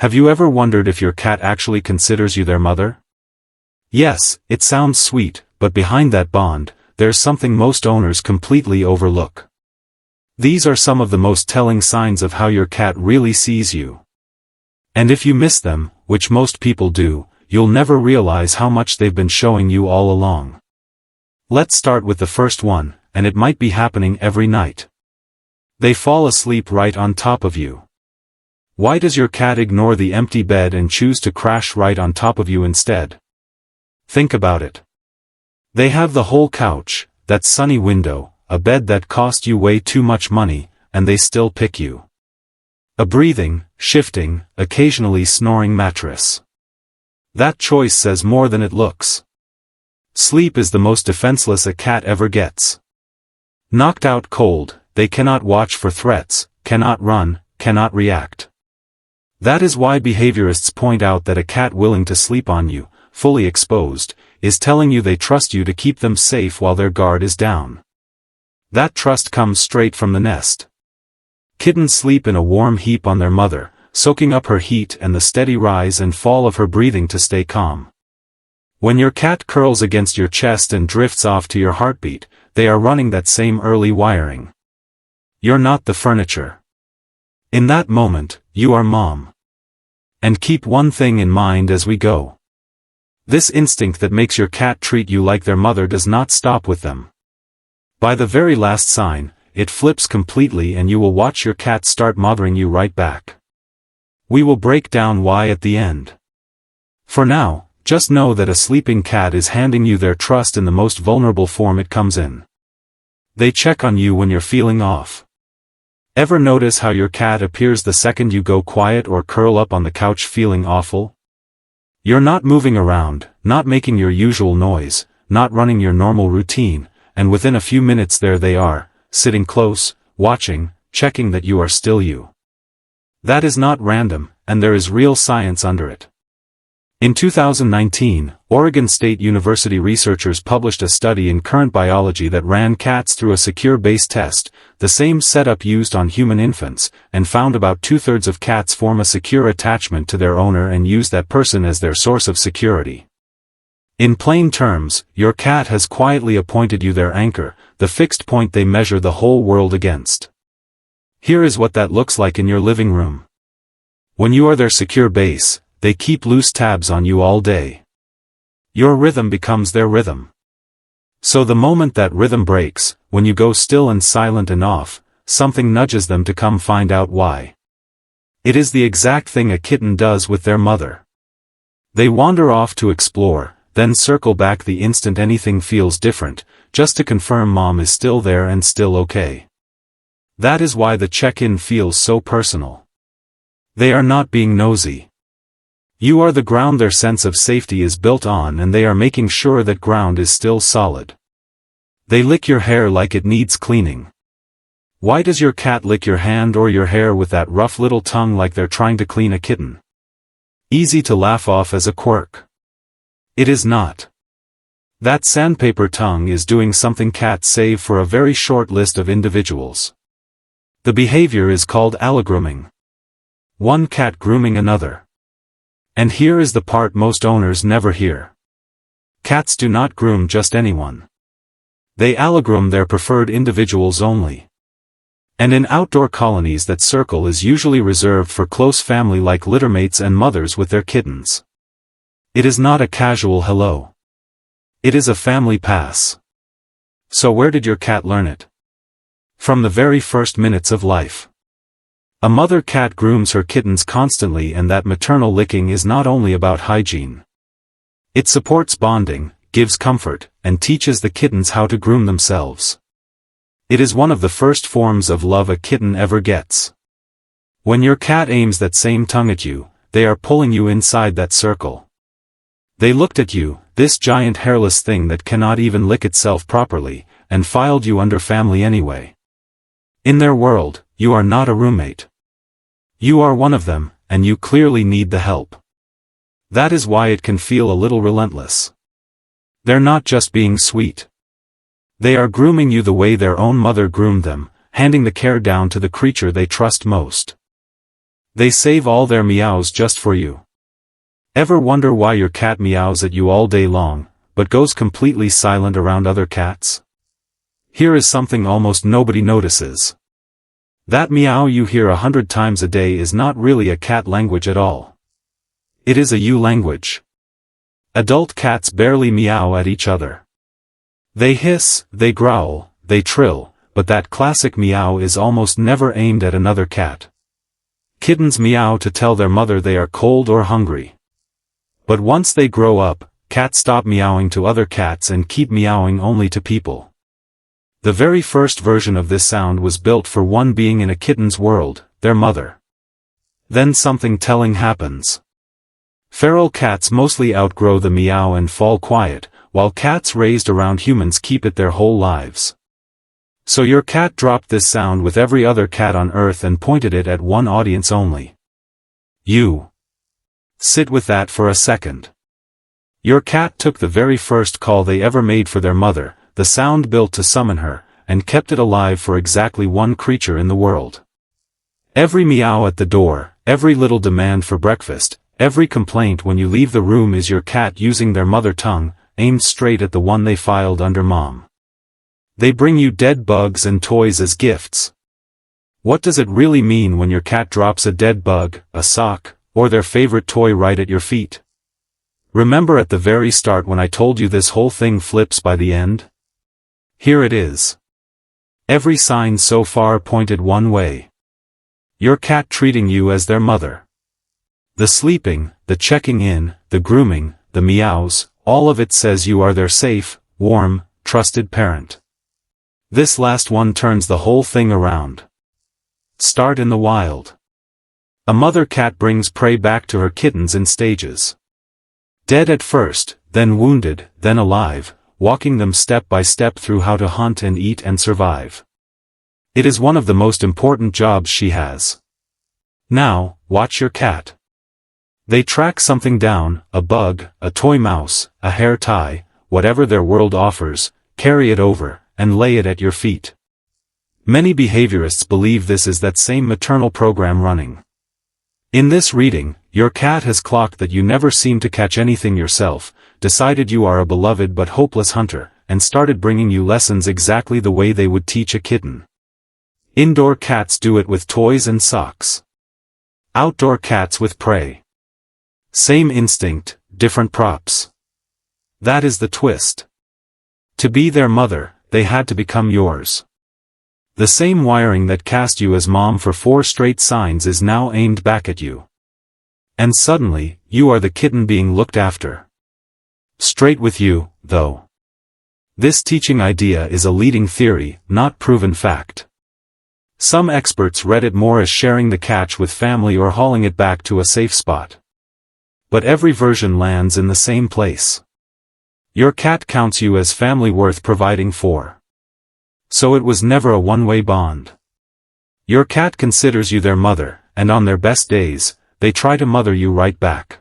Have you ever wondered if your cat actually considers you their mother? Yes, it sounds sweet, but behind that bond, there's something most owners completely overlook. These are some of the most telling signs of how your cat really sees you. And if you miss them, which most people do, you'll never realize how much they've been showing you all along. Let's start with the first one, and it might be happening every night. They fall asleep right on top of you. Why does your cat ignore the empty bed and choose to crash right on top of you instead? Think about it. They have the whole couch, that sunny window, a bed that cost you way too much money, and they still pick you. A breathing, shifting, occasionally snoring mattress. That choice says more than it looks. Sleep is the most defenseless a cat ever gets. Knocked out cold, they cannot watch for threats, cannot run, cannot react. That is why behaviorists point out that a cat willing to sleep on you, fully exposed, is telling you they trust you to keep them safe while their guard is down. That trust comes straight from the nest. Kittens sleep in a warm heap on their mother, soaking up her heat and the steady rise and fall of her breathing to stay calm. When your cat curls against your chest and drifts off to your heartbeat, they are running that same early wiring. You're not the furniture. In that moment, you are mom. And keep one thing in mind as we go. This instinct that makes your cat treat you like their mother does not stop with them. By the very last sign, it flips completely and you will watch your cat start mothering you right back. We will break down why at the end. For now, just know that a sleeping cat is handing you their trust in the most vulnerable form it comes in. They check on you when you're feeling off. Ever notice how your cat appears the second you go quiet or curl up on the couch feeling awful? You're not moving around, not making your usual noise, not running your normal routine, and within a few minutes there they are, sitting close, watching, checking that you are still you. That is not random, and there is real science under it. In 2019, Oregon State University researchers published a study in Current Biology that ran cats through a secure base test, the same setup used on human infants, and found about 2/3 of cats form a secure attachment to their owner and use that person as their source of security. In plain terms, your cat has quietly appointed you their anchor, the fixed point they measure the whole world against. Here is what that looks like in your living room. When you are their secure base, they keep loose tabs on you all day. Your rhythm becomes their rhythm. So the moment that rhythm breaks, when you go still and silent and off, something nudges them to come find out why. It is the exact thing a kitten does with their mother. They wander off to explore, then circle back the instant anything feels different, just to confirm mom is still there and still okay. That is why the check-in feels so personal. They are not being nosy. You are the ground their sense of safety is built on, and they are making sure that ground is still solid. They lick your hair like it needs cleaning. Why does your cat lick your hand or your hair with that rough little tongue like they're trying to clean a kitten? Easy to laugh off as a quirk. It is not. That sandpaper tongue is doing something cats save for a very short list of individuals. The behavior is called allogrooming. One cat grooming another. And here is the part most owners never hear. Cats do not groom just anyone. They allogroom their preferred individuals only. And in outdoor colonies, that circle is usually reserved for close family like littermates and mothers with their kittens. It is not a casual hello. It is a family pass. So where did your cat learn it? From the very first minutes of life. A mother cat grooms her kittens constantly, and that maternal licking is not only about hygiene. It supports bonding, gives comfort, and teaches the kittens how to groom themselves. It is one of the first forms of love a kitten ever gets. When your cat aims that same tongue at you, they are pulling you inside that circle. They looked at you, this giant hairless thing that cannot even lick itself properly, and filed you under family anyway. In their world, you are not a roommate. You are one of them, and you clearly need the help. That is why it can feel a little relentless. They're not just being sweet. They are grooming you the way their own mother groomed them, handing the care down to the creature they trust most. They save all their meows just for you. Ever wonder why your cat meows at you all day long, but goes completely silent around other cats? Here is something almost nobody notices. That meow you hear 100 times a day is not really a cat language at all. It is a you language. Adult cats barely meow at each other. They hiss, they growl, they trill, but that classic meow is almost never aimed at another cat. Kittens meow to tell their mother they are cold or hungry. But once they grow up, cats stop meowing to other cats and keep meowing only to people. The very first version of this sound was built for one being in a kitten's world, their mother. Then something telling happens. Feral cats mostly outgrow the meow and fall quiet, while cats raised around humans keep it their whole lives. So your cat dropped this sound with every other cat on Earth and pointed it at one audience only. You. Sit with that for a second. Your cat took the very first call they ever made for their mother, the sound built to summon her, and kept it alive for exactly one creature in the world. Every meow at the door, every little demand for breakfast, every complaint when you leave the room is your cat using their mother tongue, aimed straight at the one they filed under mom. They bring you dead bugs and toys as gifts. What does it really mean when your cat drops a dead bug, a sock, or their favorite toy right at your feet? Remember at the very start when I told you this whole thing flips by the end? Here it is. Every sign so far pointed one way. Your cat treating you as their mother. The sleeping, the checking in, the grooming, the meows, all of it says you are their safe, warm, trusted parent. This last one turns the whole thing around. Start in the wild. A mother cat brings prey back to her kittens in stages. Dead at first, then wounded, then alive, walking them step by step through how to hunt and eat and survive. It is one of the most important jobs she has. Now, watch your cat. They track something down, a bug, a toy mouse, a hair tie, whatever their world offers, carry it over, and lay it at your feet. Many behaviorists believe this is that same maternal program running. In this reading, your cat has clocked that you never seem to catch anything yourself, decided you are a beloved but hopeless hunter, and started bringing you lessons exactly the way they would teach a kitten. Indoor cats do it with toys and socks. Outdoor cats with prey. Same instinct, different props. That is the twist. To be their mother, they had to become yours. The same wiring that cast you as mom for 4 straight signs is now aimed back at you. And suddenly, you are the kitten being looked after. Straight with you, though. This teaching idea is a leading theory, not proven fact. Some experts read it more as sharing the catch with family or hauling it back to a safe spot. But every version lands in the same place. Your cat counts you as family worth providing for. So it was never a one-way bond. Your cat considers you their mother, and on their best days, they try to mother you right back.